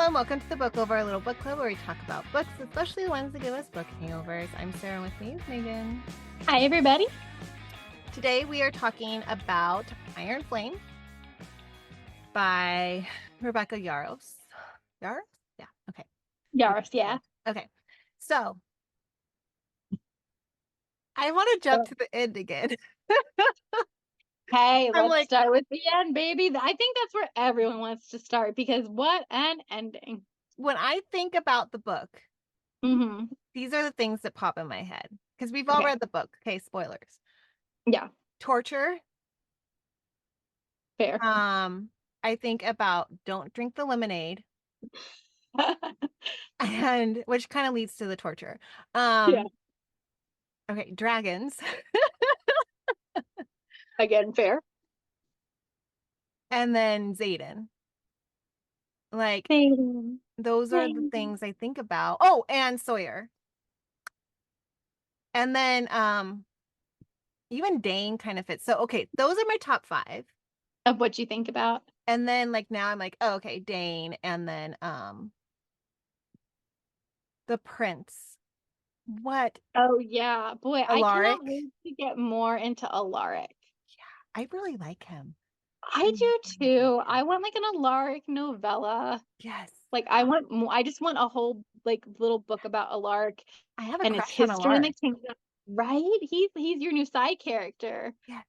and welcome to the Book Over, a little book club where we talk about books, especially the ones that give us book hangovers. I'm Sara, with me is Megan. Hi, everybody. Today we are talking about Iron Flame by Rebecca Yarros. Yarros? Yeah, okay. Yarros, yeah. Okay, so I want to jump to the end again. Hey, let's start with the end, baby. I think that's where everyone wants to start because what an ending. When I think about the book, these are the things that pop in my head because we've all read the book. Okay, spoilers. Yeah. Torture. Fair. I think about don't drink the lemonade. And which kind of leads to the torture. Yeah. Okay, dragons. Again, fair. And then Xaden. Like those are the things I think about. Oh, and Sawyer. And then even Dain kind of fits. So okay, those are my top 5 of what you think about. And then like now I'm like, oh, okay, Dain, and then the prince. What? Oh yeah, boy, Alaric? I cannot wait to get more into Alaric. Yeah, I really like him. I do too. I want like an Alaric novella. Yes. Like I just want a whole like little book about Alaric. I have a and his history in the kingdom. Right? He's your new side character. Yes.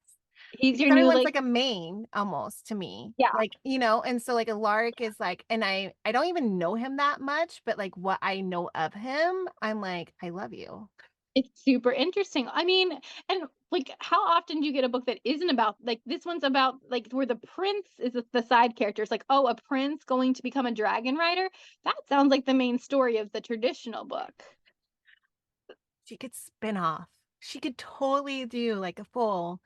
He's your Everyone's new like a main almost to me. Yeah. Like, you know, and so like Alaric is like, and I don't even know him that much, but like what I know of him, I'm like, I love you. It's super interesting. I mean, and like how often do you get a book that isn't about like this one's about like where the prince is the side character. It's like, oh, a prince going to become a dragon rider. That sounds like the main story of the traditional book. She could spin off. She could totally do like a full.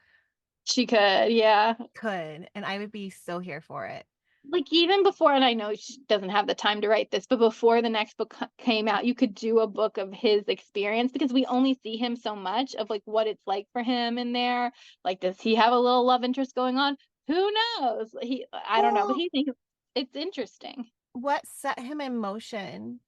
She could, yeah. Could, and I would be so here for it. Like even before, and I know she doesn't have the time to write this, but before the next book came out, you could do a book of his experience because we only see him so much of like what it's like for him in there. Like, does he have a little love interest going on? Who knows? I don't know, but he thinks it's interesting. What set him in motion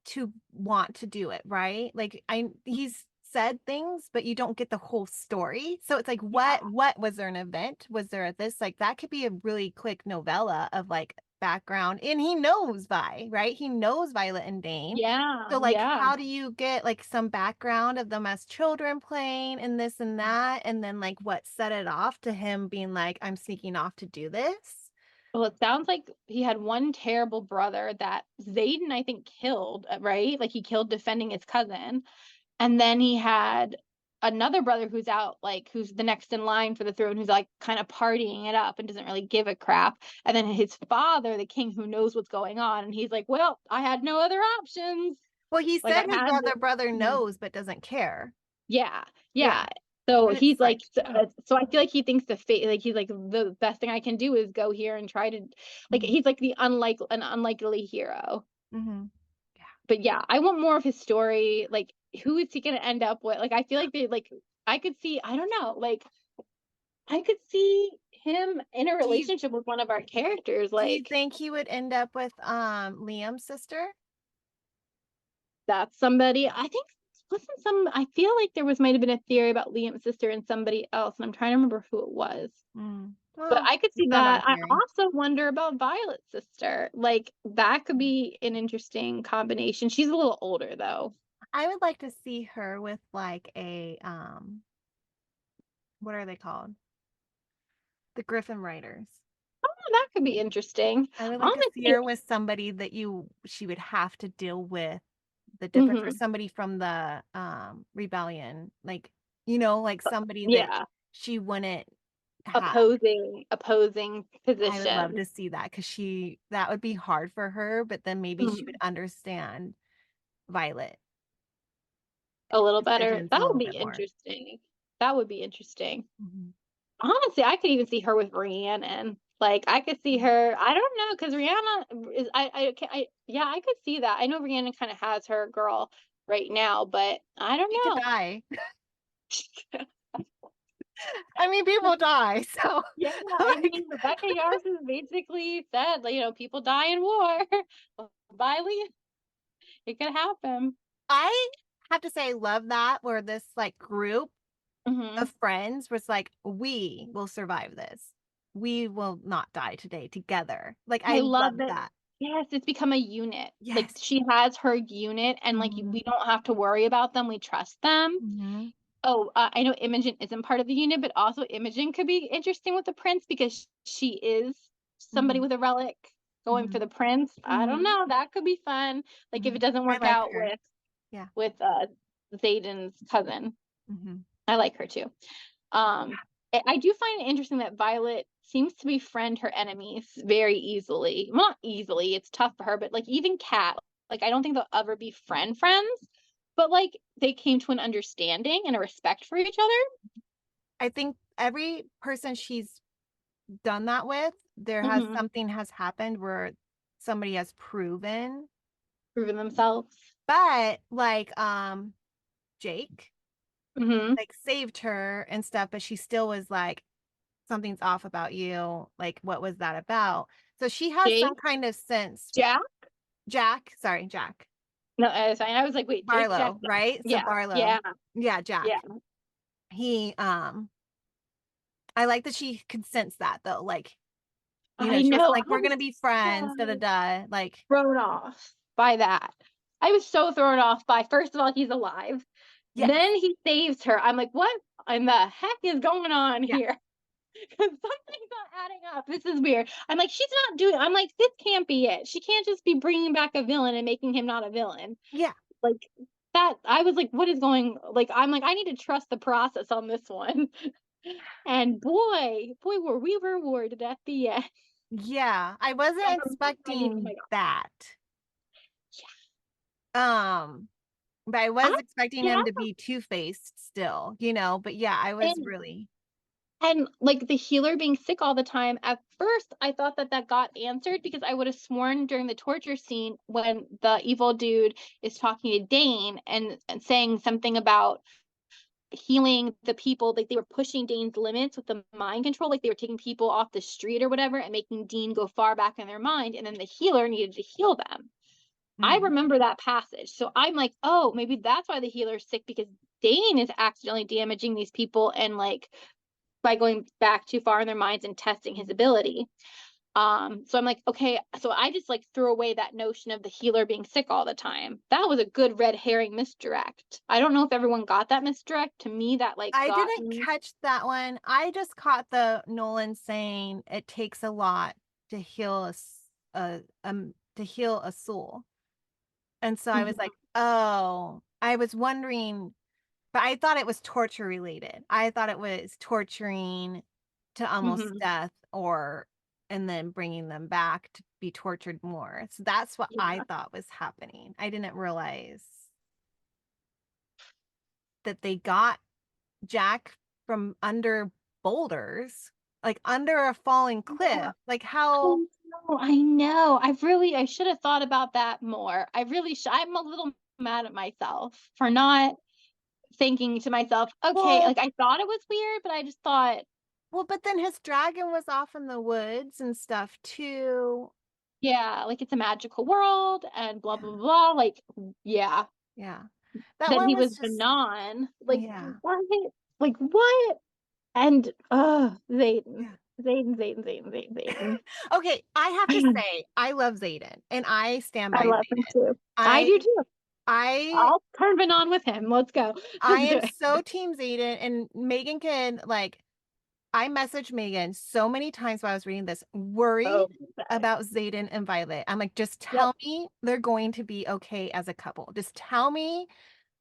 to want to do it, right? Like he's said things, but you don't get the whole story. So it's like, what was there an event? Was there this? Like that could be a really quick novella of like background, and he knows right? He knows Violet and Dain. Yeah. So like, how do you get like some background of them as children playing and this and that, and then like what set it off to him being like, I'm sneaking off to do this? Well, it sounds like he had one terrible brother that Xaden, I think, killed, right? Like he killed defending his cousin. And then he had another brother who's out, like who's the next in line for the throne, who's like kind of partying it up and doesn't really give a crap. And then his father, the king, who knows what's going on, and he's like, well, I had no other options. Well, he said his other brother knows but doesn't care. Yeah. So he's like, so I feel like he thinks like he's like the best thing I can do is go here and try to, like he's like an unlikely hero. Yeah. But yeah, I want more of his story. Like, who is he going to end up with? Like, I feel like I could see, I don't know, like, I could see him in a relationship with one of our characters. Like, do you think he would end up with Liam's sister? That's somebody. I think I feel like there might have been a theory about Liam's sister and somebody else, and I'm trying to remember who it was. Well, but I could see that. I also wonder about Violet's sister. Like that could be an interesting combination. She's a little older though. I would like to see her with like a what are they called? The Griffin Riders. Oh, that could be interesting. I would like to see her with somebody that she would have to deal with the difference for somebody from the rebellion, like like somebody that she wouldn't opposing position. I would love to see that because that would be hard for her, but then maybe she would understand Violet a little better. That would be interesting. That would be interesting. Honestly, I could even see her with Rhiannon. Like I could see her. I don't know because Rihanna is. I could see that. I know Rhiannon kind of has her girl right now, but I don't know. She could die. I mean, people die, so Yeah, I like, mean, Rebecca Yarros has basically said, like, people die in war. Violet, it could happen. I have to say I love that where this like group Hmm. of friends was like, we will survive this. We will not die today together. Like I I love love that. that. Yes, it's become a unit. Like Yes. she has her unit, and like Mhm. we don't have to worry about them. We trust them. Mhm. Oh, I know Imogen isn't part of the unit, but also Imogen could be interesting with the prince because she is somebody Mhm. with a relic going for Mhm. the prince. I don't Mhm. know. That could be fun. Like if it Mhm. doesn't I work like out her. Yeah. with Xaden's cousin. Mhm. I like her too. I do find it interesting that Violet seems to befriend her enemies very easily. Well, not easily, it's tough for her, but like even Cat, like I don't think they'll ever be friends, but like they came to an understanding and a respect for each other. I think every person she's done that with, there has Hmm. something has happened where somebody has proven. Proven themselves. But like Jake Hmm. like saved her and stuff, but she still was like, something's off about you. Like, what was that about? So she has some Jake, kind of sense. Jack. Jack, sorry, Jack. No, I was like, wait, Jake, Jack, Barlow, Jack. right? So Yeah, Barlow. yeah, Yeah, yeah. Jack. He I like that she could sense that though. Like, I she wasn't know. I like, we're was gonna be friends, da da so da. Like, thrown off by that. I was so thrown off by, first of all, he's alive. yes, Then he saves her. I'm like, what in the heck is going on yeah, here? Because something's not adding up. This is weird. I'm like, she's not doing. I'm like, this can't be it. She can't just be bringing back a villain and making him not a villain. yeah. Like that. I was like, what is going? Like, I'm like, I need to trust the process on this one. And boy, were we rewarded at the end. Yeah. I wasn't Oh expecting my god. that. Um, but I I was expecting yeah. him to be two-faced still, but yeah, I was And really like the healer being sick all the time, at first I thought that that got answered because I would have sworn during the torture scene when the evil dude is talking to Dane and saying something about healing the people, like they were pushing Dane's limits with the mind control, like they were taking people off the street or whatever and making Dean go far back in their mind, and then the healer needed to heal them. I mm. remember that passage. So I'm like, oh, maybe that's why the healer's sick because Dane is accidentally damaging these people and like by going back too far in their minds and testing his ability. So I'm like, okay, so I just like threw away that notion of the healer being sick all the time. That was a good red herring misdirect. I don't know if everyone got that misdirect. To me, that like I got didn't me. catch that one. I just caught the Nolan saying it takes a lot to heal to heal a soul. And so I was like, Mhm, "Oh, I was wondering, but I thought it was torture related. I thought it was torturing to almost mhm, death or and then bringing them back to be tortured more. So that's what I yeah. thought was happening. I didn't realize that they got Jack from under boulders, like under a falling Yeah. cliff. Like I how, know. I know. I should have thought about that more. I really should. I'm a little mad at myself for not thinking to myself, okay, well, like I thought it was weird, but I just thought, but then his dragon was off in the woods and stuff too. yeah, like it's a magical world and blah blah blah. Like, yeah. Yeah. That That one he was was just, Banon. Like yeah. what? Like what? And Xaden. Yeah. Xaden. Okay, I have to say, I love Xaden and I stand I by love him Xaden. too. I I do too. I I'll turn Banon with him. Let's go. I Let's do am it. so team Xaden and Megan can like I messaged Megan so many times while I was reading this, worried Oh, about Xaden and Violet. I'm like, just yep. tell me they're going to be okay as a couple. Just tell me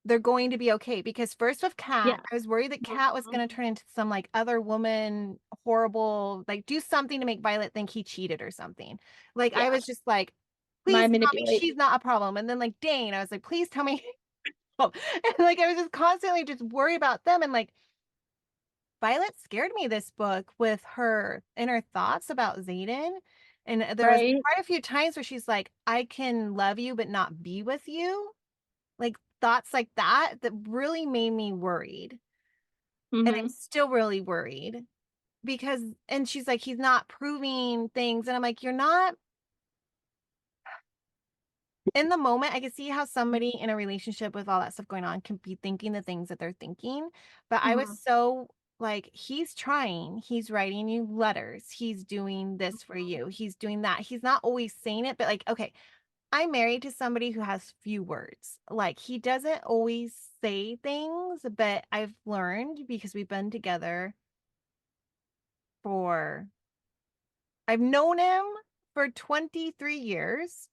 they're going to be okay. Because first with Kat, Yeah. I was worried that Kat was Mhm. going to turn into some like other woman, horrible, like do something to make Violet think he cheated or something. Like I Yeah. was just like, My please tell me manipulate. she's not a problem. And then like Dane, I was like, please tell me. And like I was just constantly just worried about them. And like Violet scared me this book with her inner thoughts about Xaden. And there was Right? quite a few times where she's like, I can love you, but not be with you. Like thoughts like that that really made me worried. And I'm Mm-hmm. still really worried because, and she's like, he's not proving things. And I'm like, you're not in the moment. I can see how somebody in a relationship with all that stuff going on can be thinking the things that they're thinking. But I was Mm-hmm. so like, he's trying, he's writing you letters, he's doing this for you, he's doing that. He's not always saying it, but like, okay, I'm married to somebody who has few words. Like, he doesn't always say things, but I've learned because we've been together for, I've known him for 23 years.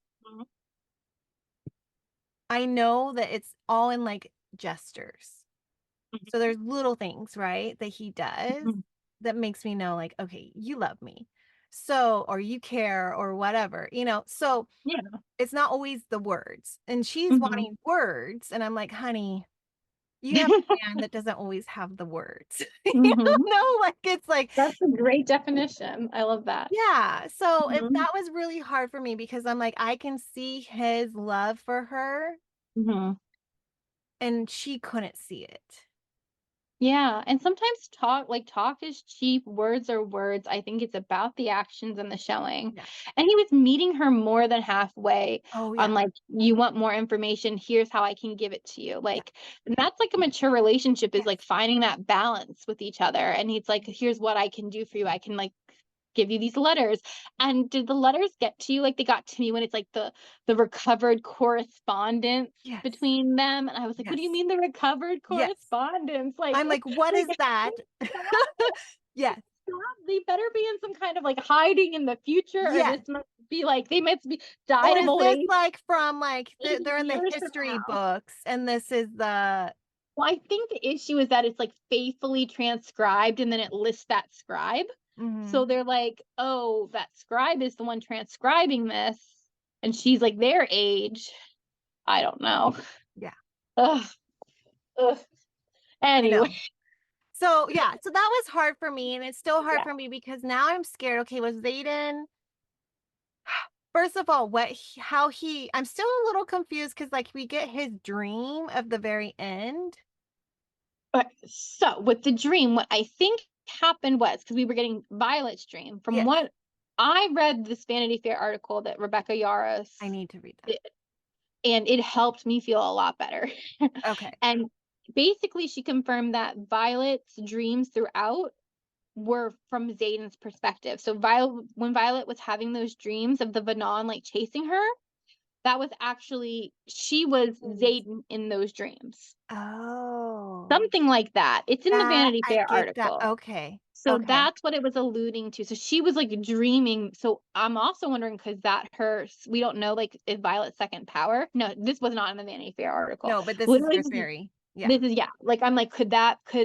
I know that it's all in like gestures. So there's little things, right, that he does Mm-hmm. that makes me know, like, okay, you love me. So, or you care or whatever, you know. So Yeah. it's not always the words. And she's Mm-hmm. wanting words. And I'm like, honey, you have a man that doesn't always have the words. You Mm-hmm. know, like it's like, That's a great definition. I love that. yeah. So if Mm-hmm. that was really hard for me because I'm like, I can see his love for her Mm-hmm. and she couldn't see it. Yeah, and sometimes talk is cheap, words are words. I think it's about the actions and the showing. Yeah. And he was meeting her more than halfway Oh, on yeah. like, you want more information, here's how I can give it to you. Yeah. Like, and that's like a mature relationship is Yes. like finding that balance with each other. And he's like, here's what I can do for you. I can like give you these letters. And did the letters get to you? Like they got to me when it's like the recovered correspondence Yes. between them. And I was like, what do you Yes. mean the recovered Yes. correspondence? I'm like, what Like is that? Yes. they better be in some kind of like hiding in the future, or this Yes. must be like they must be died Or of is old this age like from like 80 they're in the years from history now. books and this is the Well, I think the issue is that it's like faithfully transcribed and then it lists that scribe. So mhm. they're like, oh, that scribe is the one transcribing this. And she's like their age. I don't know. Yeah, Ugh, ugh. I Anyway, know. So yeah, so that was hard for me and it's still hard yeah. for me because now I'm scared. Okay, was Xaden first of all, how he I'm still a little confused because like we get his dream of the very end. But so with the dream, what I think happened was because we were getting Violet's dream. From Yes, what I read, this Vanity Fair article that Rebecca Yaros I need to read that. did, and it helped me feel a lot better. Okay. And basically, she confirmed that Violet's dreams throughout were from Xaden's perspective. So when Violet was having those dreams of the Vanon like chasing her, that was actually she was Xaden in those dreams. Oh, Something like that. It's in the that Vanity I Fair get that. article. Okay. So Okay. that's what it was alluding to. So she was like dreaming. So I'm also wondering because that we don't know like is Violet's second power. No, this was not in the Vanity Fair article. No, but this is Literally, your theory. Yeah. this is yeah. Like I'm like, could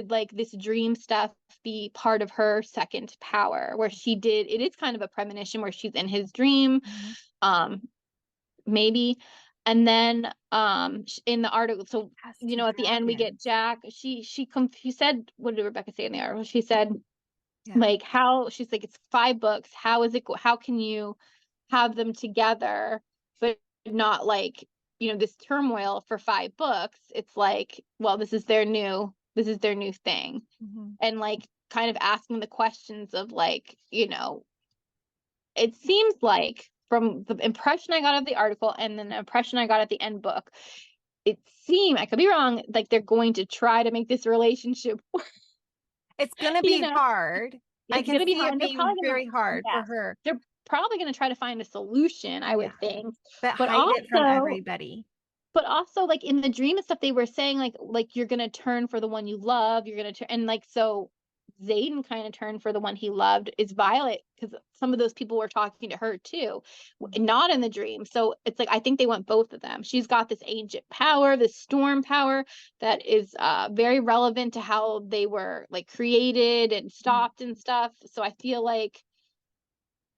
like this dream stuff be part of her second power where she did? It is kind of a premonition where she's in his dream. Mhm. Um, maybe. And then in the article, so Has you two know, at the end we get dragons. Jack. She said, what did Rebecca say in the article? She said Yeah. like how she's like it's 5 books. How is it how can you have them together but not like, you know, this turmoil for 5 books? It's like, well, this is their new thing. Mhm. And like kind of asking the questions of like, you know, it seems like from the impression I got of the article and then the impression I got at the end book, it seemed, I could be wrong, like they're going to try to make this relationship, It's gonna you be know, hard. I it's can gonna be see hard. it And they're being probably gonna, very hard for yes, her. they're probably gonna try to find a solution, I Yeah. would think. But But hide it from also, everybody. but also like in the dream and stuff, they were saying like you're gonna turn for the one you love, you're gonna turn, and like so Xaden kind of turned for the one he loved is Violet because some of those people were talking to her too, Mhm. not in the dream. So it's like I think they want both of them. She's got this ancient power, this storm power that is very relevant to how they were like created and Mhm. stopped and stuff. So I feel like,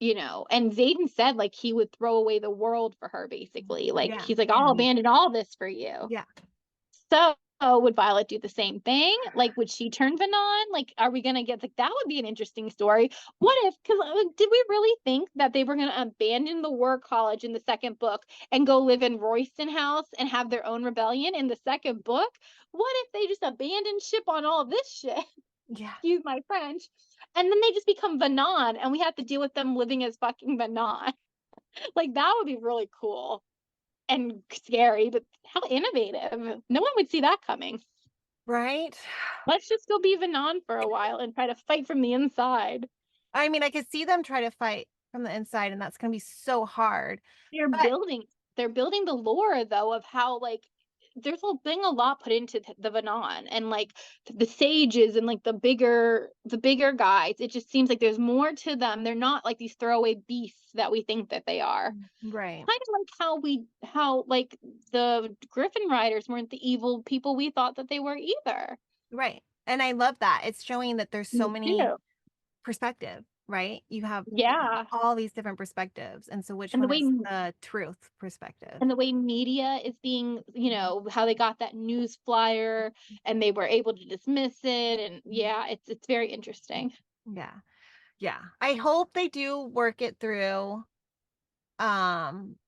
you know, and Xaden said like he would throw away the world for her, basically. Like Yeah. he's like, Yeah. I'll abandon all this for you. Yeah. So would Violet do the same thing? Like, would she turn Vanon? Like, are we gonna get like that would be an interesting story. What if? Because did we really think that they were gonna abandon the War College in the second book and go live in Royston House and have their own rebellion in the second book? What if they just abandoned ship on all this shit? Yeah. excuse my French. And then they just become Vanon, and we have to deal with them living as fucking Vanon. Like, that would be really cool and scary, but how innovative. No one would see that coming. Right? Let's just go be Vanon for a while and try to fight from the inside. I mean, I could see them try to fight from the inside, and that's gonna be so hard. They're But building they're building the lore though of how like there's a lot put into the Vanon and like the sages and like the bigger guys. It just seems like there's more to them. They're not like these throwaway beasts that we think that they are. right, Kind of like how like the Griffin Riders weren't the evil people we thought that they were either. right. And I love that. It's showing that there's so Me many too. perspective, right? You have Yeah. all these different perspectives. And so which And the one way is the truth perspective? and the way media is being, how they got that news flyer and they were able to dismiss it. And yeah, it's very interesting. Yeah. Yeah. I hope they do work it through. Um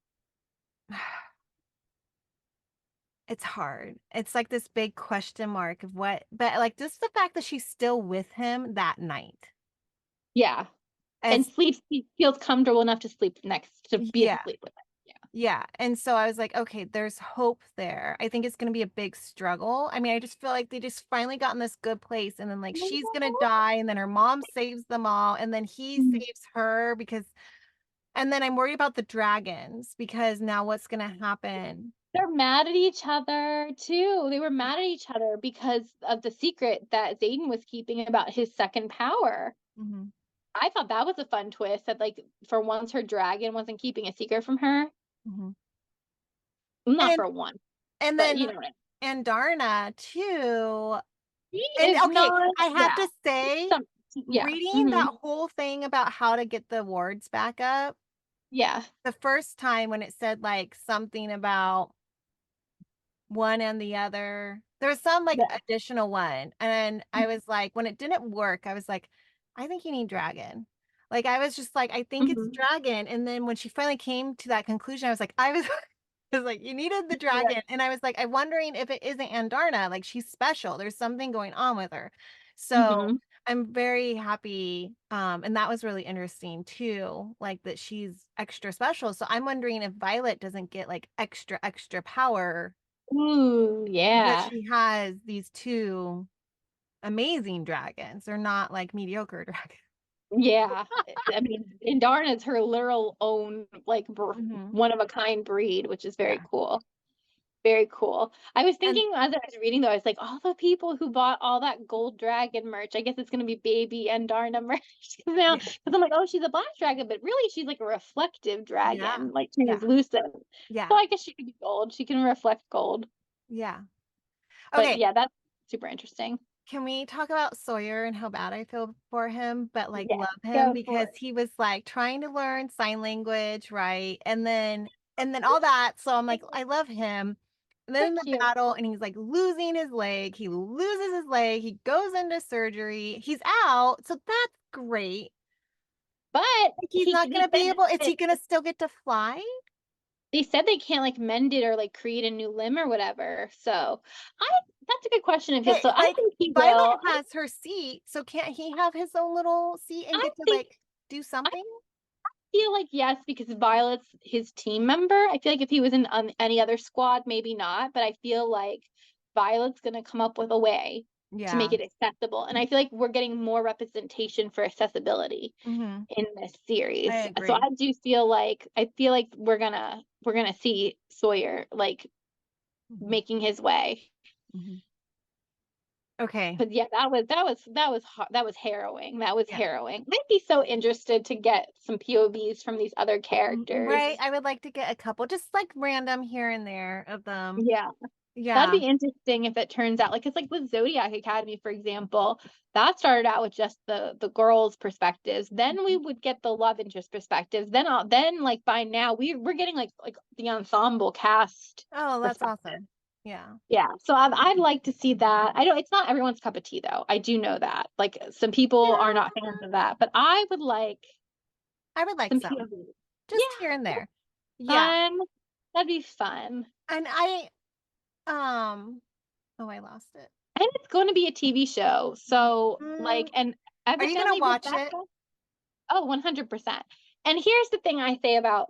it's hard. It's like this big question mark of what, but like just the fact that she's still with him that night. Yeah. And As he feels comfortable enough to sleep next to be yeah. asleep with it. Yeah, and so I was like, "Okay, there's hope there." I think it's gonna be a big struggle. I mean, I just feel like they just finally got in this good place, and then, like, she's gonna die, and then her mom saves them all, and then he Yeah. saves her because and then I'm worried about the dragons because now what's gonna happen? They're mad at each other too. They were mad at each other because of the secret that Xaden was keeping about his second power. Mhm, I thought that was a fun twist that like for once her dragon wasn't keeping a secret from her. mhm. Not And for once, and but then you know what I mean. Andarna too. He And, is okay, not, I have yeah. to say, Some yeah. reading Mhm. that whole thing about how to get the wards back up, Yeah. the first time when it said, like, something about one and the other. There was some, like, Yeah. additional one, and I was like when it didn't work, I was like, "I think you need dragon." Like, I was just like, "I think it's Mhm. dragon," and then when she finally came to that conclusion, I was like I was I was like, "You needed the Yeah. dragon," and I was like, "I'm wondering if it isn't Andarna, like, she's special, there's something going on with her." So, Mhm. I'm very happy, and that was really interesting too, like, that she's extra special, so I'm wondering if Violet doesn't get, like, extra, extra power Ooh, because yeah. she has these 2 amazing dragons. They're not, like, mediocre dragons. Yeah. I mean, Indarn is her literal own, like, Mhm. one of a kind breed, which is very Yeah, cool. Very cool. I was and thinking as I was reading though, I was like, all the people who bought all that gold dragon merch, I guess it's gonna be baby and Darna merch 'cause now, yeah, because I'm like, oh, she's a black dragon, but really she's like a reflective yeah, dragon, like yeah, translucent. yeah, So I guess she could be gold. She can reflect gold. yeah. But Okay, yeah, that's super interesting. can we talk about Sawyer and how bad I feel for him, but, like, Yeah, love him go for because it. he was, like, trying to learn sign language, right? And then all that, so I'm like, I love him. And then So in the cute. battle, and he's, like, losing his leg, he loses his leg, he goes into surgery, he's out, so that's great. But Like, he's not they gonna be said able is that he gonna still get to fly? they can't like mend it or like create a new limb or whatever. So I that's a good question if he'll It still I like, think he Violet will. has her seat, so can't he have his own little seat and I get to, think like, do I something? feel like yes, because Violet's his team member. I feel like if he was in any other squad, maybe not. But I feel like Violet's gonna come up with a way to make Yeah, it accessible. And I feel like we're getting more representation for accessibility mhm, in this I series. So agree. I feel like we're gonna see Sawyer like Mhm, making his way. mhm. Okay, But yeah, that was harrowing. That was yeah. harrowing. I'd be so interested to get some POVs from these other characters. Right, I would like to get a couple, just, like, random here and there of them. Yeah. That'd Yeah, be interesting if it turns out like it's like with Zodiac Academy, for example, that started out with just the girls' perspectives. Then we mhm. would get the love interest perspectives. Then like by now we're getting like the ensemble cast Oh, that's perspective. awesome. Yeah, Yeah, so I'd like to see that. I don't. It's not everyone's cup of tea, though. I do know that. Like some people are not yeah, fans of that, but I would like I would like some some, POV. just Yeah, here and there. Yeah, fun. That'd be fun. and I, oh, I lost it. And it's going to be a TV show. So, Mm, like, and are you gonna evidently watch it? Rebecca, oh, 100%. And here's the thing I say about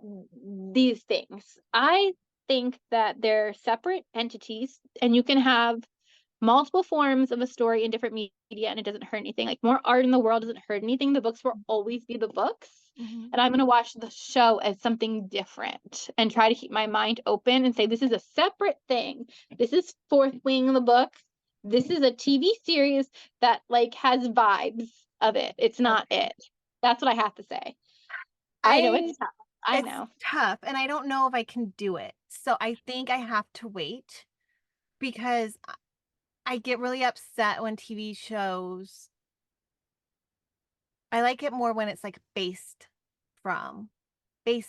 these things. I think that they're separate entities, and you can have multiple forms of a story in different media and it doesn't hurt anything. Like more art in the world doesn't hurt anything. The books will always be the books. Mhm. And I'm going to watch the show as something different and try to keep my mind open and say, this is a separate thing. This is fourth wing of the book. This is a TV series that like has vibes of it. It's not Okay. it. That's what I have to say. I know I it's tough. I it's know. tough, and I don't know if I can do it. So I think I have to wait because I get really upset when TV shows I like it more when it's, like, based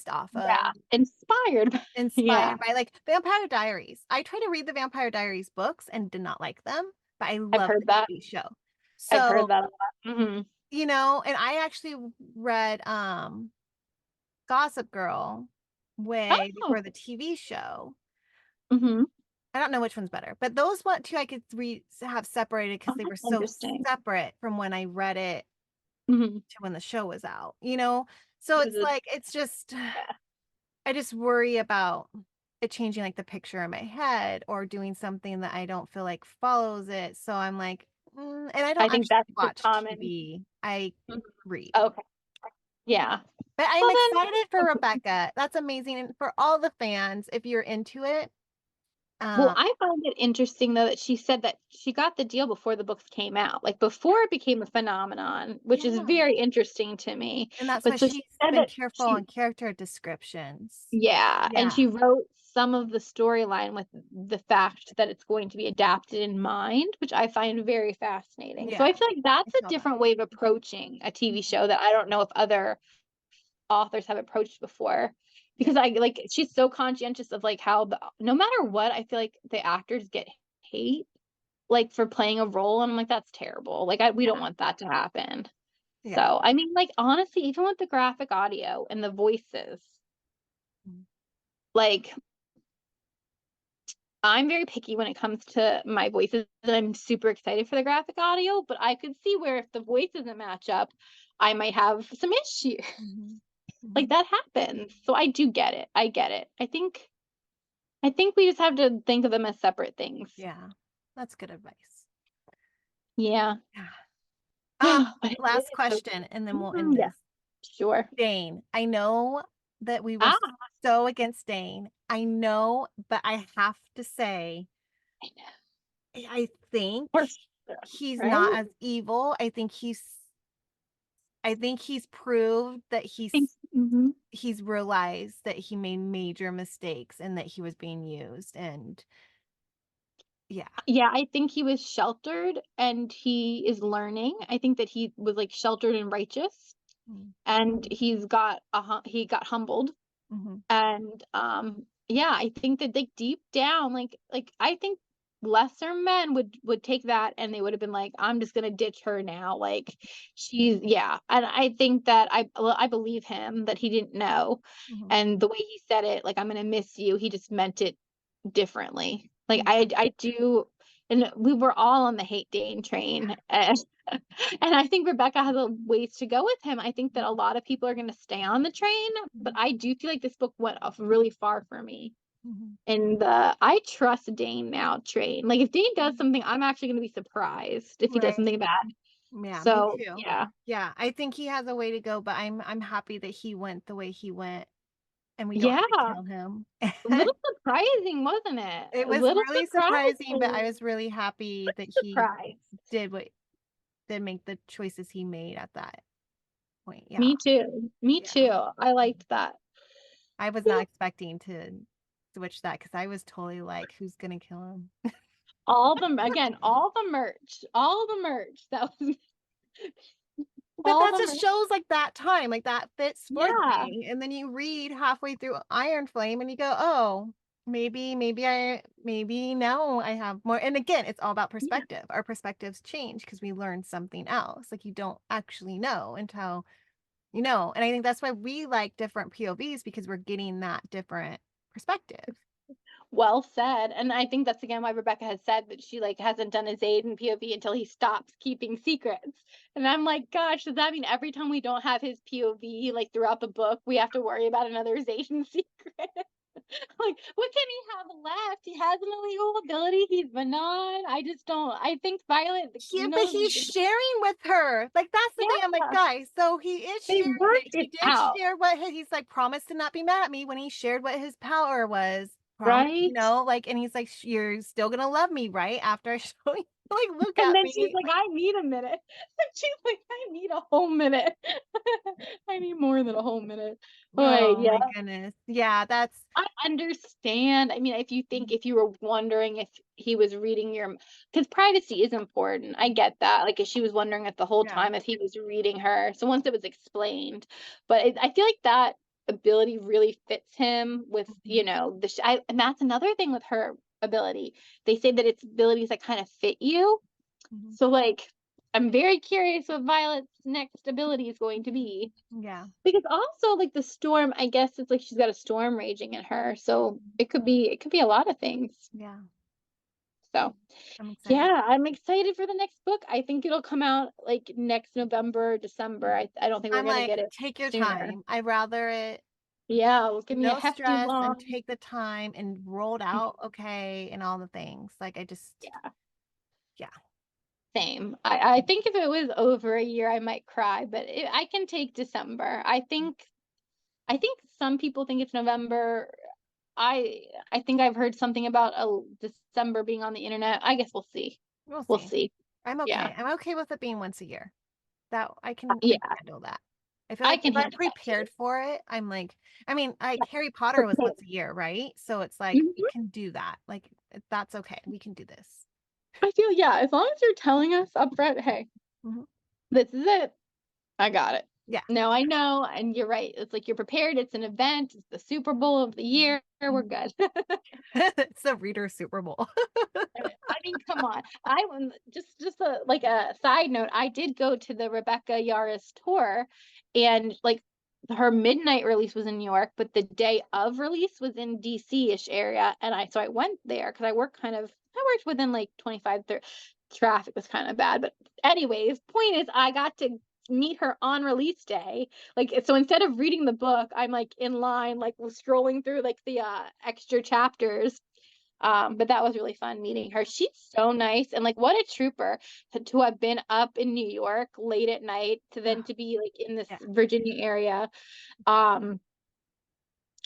off of, Yeah. Inspired. Yeah. inspired by, like, Vampire Diaries. I tried to read the Vampire Diaries books and did not like them, but I I've love heard the that. TV show. I've So, heard that a lot. and I actually read, Gossip Girl way Oh. before the TV show. Mhm. I don't know which one's better, but those one 2 I could have separated because Oh, they were that's so interesting. separate from when I read it Mhm. to when the show was out, you know? So It was it's a like, it's just yeah. I just worry about it changing, like, the picture in my head or doing something that I don't feel like follows it, so I'm like, and I I don't think actually that's the watch common. TV, I Mhm. read. Okay. Yeah. But I'm Well, then excited for Rebecca, that's amazing, and for all the fans, if you're into it, well, um I find it interesting though that she said that she got the deal before the books came out, like before it became a phenomenon, which is yeah, very interesting to me. and that's why But so she she's said been that careful she on character descriptions. yeah, and Yeah, she wrote some of the storyline with the fact that it's going to be adapted in mind, which I find very fascinating. So yeah, I feel like I that's a saw that. different way of approaching a TV Mhm, show that I don't know if other authors have approached before yeah, because I like she's so conscientious of like how no matter what I feel like the actors get hate like for playing a role and I'm like that's terrible. Like we don't yeah, want that to happen. yeah. So, I mean like honestly even with the graphic audio and the voices, Mm, like I'm very picky when it comes to my voices and I'm super excited for the graphic audio, but I could see where if the voice doesn't match up, I might have some issue. mhm, Like mhm. that happens. So I do get it. I get it. I think we just have to think of them as separate things. Yeah, that's good advice. Yeah. Yeah. But it Last is so question, and then we'll end yeah, this. sure. Dane, I know that we were Ah, so against Dane. I know, but I have to say, I know. I think For sure, he's not right? as evil. I think he's proved that Thanks. Mhm. he's realized that he made major mistakes and that he was being used. And yeah. Yeah, I think he was sheltered and he is learning. I think that he was like sheltered and righteous Mm, and he got humbled mhm, and yeah, I think that like deep down like I think lesser men would take that and they would have been like I'm just going to ditch her now like she's yeah, and I think that I believe him that he didn't know mhm, and the way he said it like I'm going to miss you, he just meant it differently. Like yeah, I do and we were all on the hate Dane train and and I think Rebecca has a ways to go with him. I think that a mhm, lot of people are going to stay on the train, but mhm, I do feel like this book went off really far for me. mhm, And the I trust Dane now train. Like if Dane does mhm. something, I'm actually going to be surprised if he does Right. something bad. Yeah, me So too. yeah, Yeah, I think he has a way to go, but I'm happy that he went the way he went and we don't yeah, have to kill him. a little surprising, wasn't it? It A was little really surprising, but I surprising. was really happy that he Surprise. did what did make the choices he made at that point. Yeah. Me too. Me Yeah. too. I liked that. I was not Yeah. expecting to switch that because I was totally like, who's gonna kill him? All the merch. That was But all that the just merch. shows like that time, like that fits fourth Yeah. wing. And then you read halfway through Iron Flame and you go, oh, maybe now I have more. And again, it's all about Yeah. perspective. Our perspectives change because we learn something else. Like you don't actually know until you know. And I think that's why we like different POVs because we're getting that different perspective. Well said. And I think that's again why Rebecca has said that she like hasn't done a Xaden POV until he stops keeping secrets. And I'm like, gosh, does that mean every time we don't have his POV like throughout the book, we have to worry about another Xaden secret? Like, what can he have left? He has an illegal ability. He's Manon. I just don't. I think Violet But knows. he's sharing with her. Like, that's the thing. I'm like, Yeah, guys, so he is they sharing it. worked He it did out, share what he's like, promised to not be mad at me when he shared what his power was. Promise, right? like, and he's like, you're still gonna love me, right? After I show you, like, look And at then she's me. like, I need a minute. She's like, I need a whole minute. I need more than a whole minute. Wait, Oh yeah. my goodness. Yeah, that's I understand. I mean, if you were wondering if he was reading your, because privacy is important. I get that. Like, if she was wondering it the whole yeah. time if he was reading her. So once it was explained, but I feel like that ability really fits him with, you know, and that's another thing with her ability. They say that it's abilities that kind of fit you. So like, I'm very curious what Violet's next ability is going to be. Yeah. Because also like the storm, I guess it's like she's got a storm raging in her. So it could be a lot of things. Yeah. So I'm excited. yeah, I'm excited for the next book. I think it'll come out like next November, December. I don't think we're I'm gonna like, get it take your sooner. time. I'd rather it Yeah, well, give me a no hefty stress and long. take the time and rolled out okay and all the things. Like I just Yeah, yeah. same. I think if it was over a year, I might cry, but I can take December. I think some people think it's November. I I think I've heard something about a December being on the internet. I guess we'll see. We'll We'll see. see. I'm Yeah. okay. I'm okay with it being once a year. That I Yeah, can handle that. I feel I like can if I'm handle that too. prepared for it, I'm like, I mean, like Yeah. Harry Potter was Prepared. once a year, right? So it's like we Mhm. can do that. Like that's okay. We can do this. I feel yeah, as long as you're telling us upfront, hey, Mhm. this is it. I got it. Yeah. No, I know, and you're right. It's like you're prepared. It's an event. It's the Super Bowl of the year. We're Mhm. good. It's the Reader Super Bowl. I mean, come on. Just a like a side note. I did go to the Rebecca Yaris tour, and like her midnight release was in New York, but the day of release was in DC-ish area, and I went there because I worked within like 25 30. Traffic was kind of bad, but anyways, point is I got to meet her on release day. Like so instead of reading the book, I'm like in line, like scrolling through like the extra chapters, but that was really fun meeting her. She's so nice and like what a trooper to have been up in New York late at night to then to be like in this Yeah. Virginia area. Um,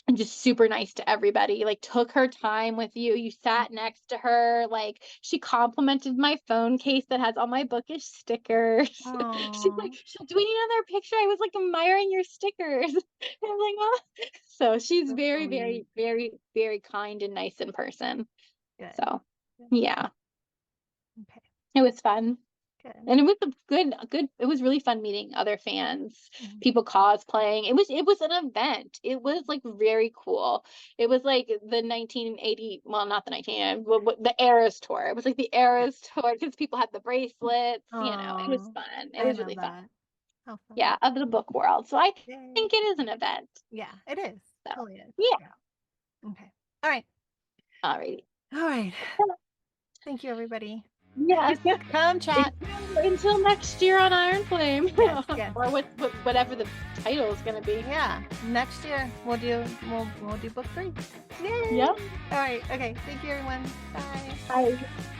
and just super nice to everybody. Like took her time with you. You sat next to her. Like she complimented my phone case that has all my bookish stickers. She's like, Oh, "Do we need another picture?" I was like admiring your stickers. I was like, "Oh." So she's so very, sweet. very, very, very kind and nice in person. Good. So Good. yeah, Okay. it was fun. Good. And it was a good, it was really fun meeting other fans, Mhm. people cosplaying. It was an event. It was like very cool. It was like the 1980, well, not the 1980, but the Eras tour. It was like the Yeah. Eras tour because people had the bracelets, you know, it was Oh, fun. It I was love really fun. that. How fun. Yeah, of the book world. So I Yay. think it is an event. Yeah, it is. So Totally is. yeah. Yeah. Okay. All right. Alrighty. All right. Thank you, everybody. Yes. Come chat. Until next year on Iron Flame. Yes, yes. Or whatever the title is gonna be. Yeah. Next year we'll do book 3. Yay. Yep. All right. Okay. Thank you, everyone. Bye. Bye.